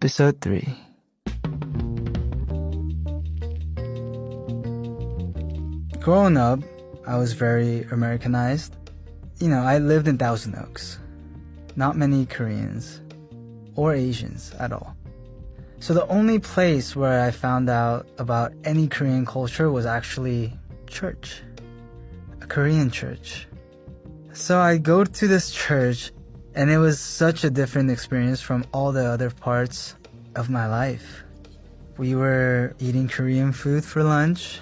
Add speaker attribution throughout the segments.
Speaker 1: Episode 3. Growing up, I was very Americanized. I lived in Thousand Oaks. Not many Koreans or Asians at all. So the only place where I found out about any Korean culture was actually church. A Korean church. So I go to this church, and it was such a different experience from all the other parts of my life. We were eating Korean food for lunch.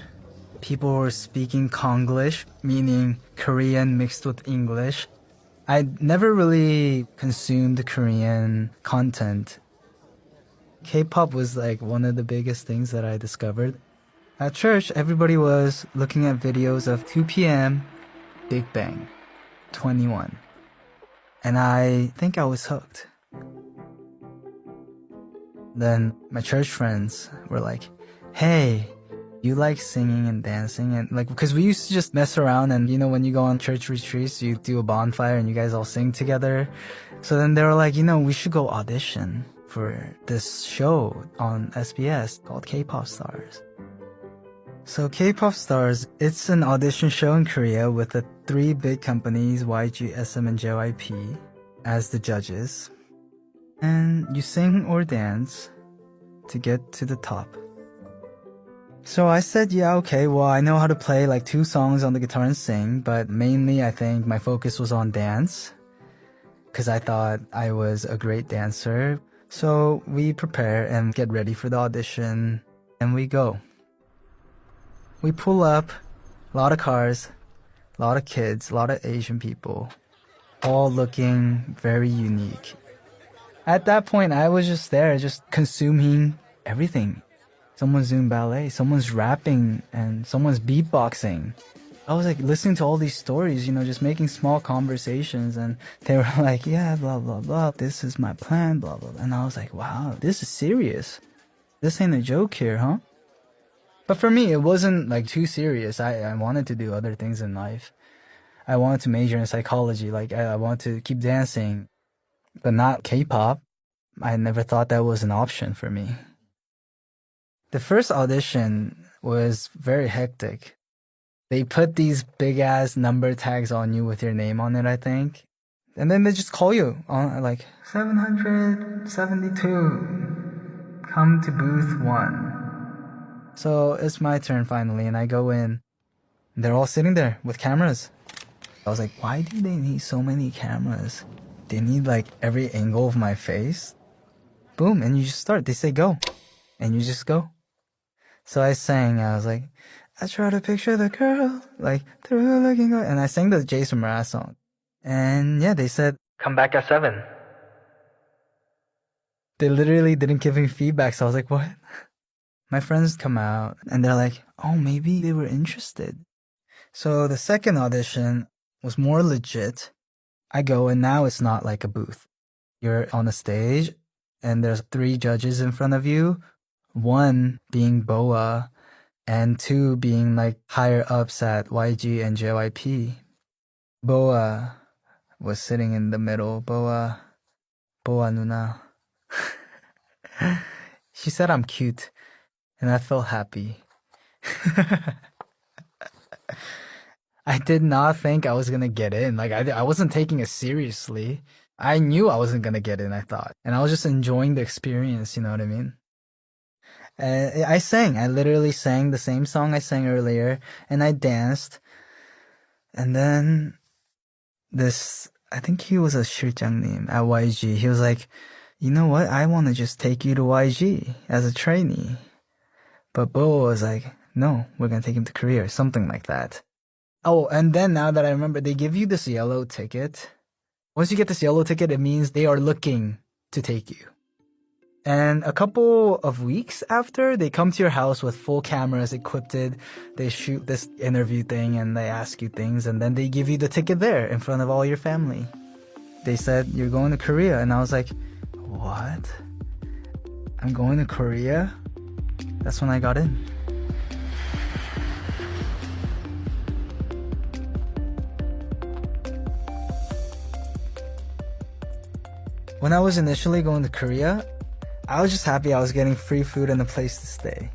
Speaker 1: People were speaking Konglish, meaning Korean mixed with English. I never really consumed Korean content. K-pop was like one of the biggest things that I discovered. At church, everybody was looking at videos of 2 p.m. Big Bang 21. And I think I was hooked. Then my church friends were like, hey, you like singing and dancing? And because we used to just mess around, and when you go on church retreats, you do a bonfire and you guys all sing together. So then they were like, we should go audition for this show on SBS called K-Pop Stars. So K-Pop Stars, it's an audition show in Korea with the 3 big companies, YG, SM, and JYP, as the judges. And you sing or dance to get to the top. So I said, yeah, okay, well, I know how to play like 2 songs on the guitar and sing, but mainly I think my focus was on dance, because I thought I was a great dancer. So we prepare and get ready for the audition, and we go. We pull up, a lot of cars, a lot of kids, a lot of Asian people, all looking very unique. At that point, I was just there, just consuming everything. Someone's doing ballet, someone's rapping, and someone's beatboxing. I was like listening to all these stories, just making small conversations, and they were like, yeah, blah, blah, blah, this is my plan, blah, blah, blah. And I was like, wow, this is serious. This ain't a joke here, huh? But for me, it wasn't like too serious. I wanted to do other things in life. I wanted to major in psychology, I wanted to keep dancing, but not K-pop. I never thought that was an option for me. The first audition was very hectic. They put these big ass number tags on you with your name on it, I think. And then they just call you on 772. Come to booth 1. So it's my turn finally, and I go in. They're all sitting there with cameras. I was like, why do they need so many cameras? They need every angle of my face. Boom, and you just start. They say go, and you just go. So I sang. I was like, I try to picture the girl through looking, and I sang the Jason Mraz song. And yeah, they said, come back at 7. They literally didn't give me feedback, so I was like, what? My friends come out, and they're like, oh, maybe they were interested. So the second audition was more legit. I go, and now it's not like a booth. You're on a stage, and there's 3 judges in front of you, 1 being BoA, and 2 being higher ups at YG and JYP. BoA was sitting in the middle. BoA Nuna. She said I'm cute, and I felt happy. I did not think I was gonna get in. I wasn't taking it seriously. I knew I wasn't gonna get in, I thought. And I was just enjoying the experience, you know what I mean? I sang. I literally sang the same song I sang earlier, and I danced. And then I think he was a 실장님 at YG. He was like, you know what? I want to just take you to YG as a trainee. But Bo was like, no, we're gonna take him to Korea or something like that. Oh, and then now that I remember, they give you this yellow ticket. Once you get this yellow ticket, it means they are looking to take you. And a couple of weeks after, they come to your house with full cameras equipped. They shoot this interview thing, and they ask you things, and then they give you the ticket there in front of all your family. They said, you're going to Korea. And I was like, what? I'm going to Korea? That's when I got in. When I was initially going to Korea, I was just happy I was getting free food and a place to stay.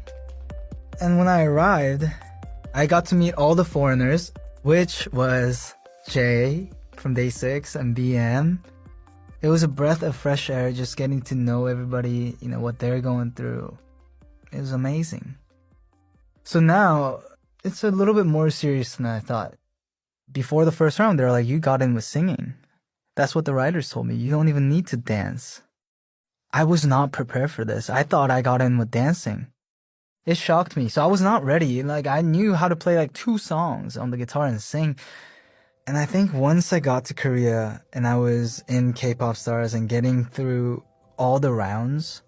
Speaker 1: And when I arrived, I got to meet all the foreigners, which was Jay from day 6 and BM. It was a breath of fresh air just getting to know everybody, what they're going through. It was amazing. So now, it's a little bit more serious than I thought. Before the first round, they were like, you got in with singing. That's what the writers told me. You don't even need to dance. I was not prepared for this. I thought I got in with dancing. It shocked me. So I was not ready. I knew how to play 2 songs on the guitar and sing. And I think once I got to Korea and I was in K-pop stars and getting through all the rounds,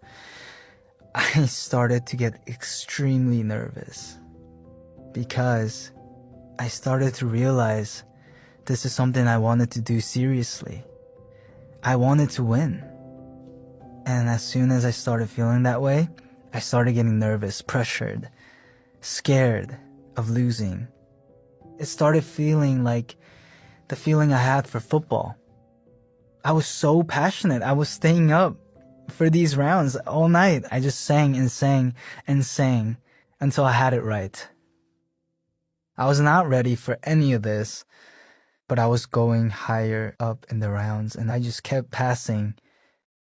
Speaker 1: I started to get extremely nervous because I started to realize this is something I wanted to do seriously. I wanted to win. And as soon as I started feeling that way, I started getting nervous, pressured, scared of losing. It started feeling like the feeling I had for football. I was so passionate. I was staying up for these rounds all night. I just sang and sang and sang until I had it right. I was not ready for any of this, but I was going higher up in the rounds and I just kept passing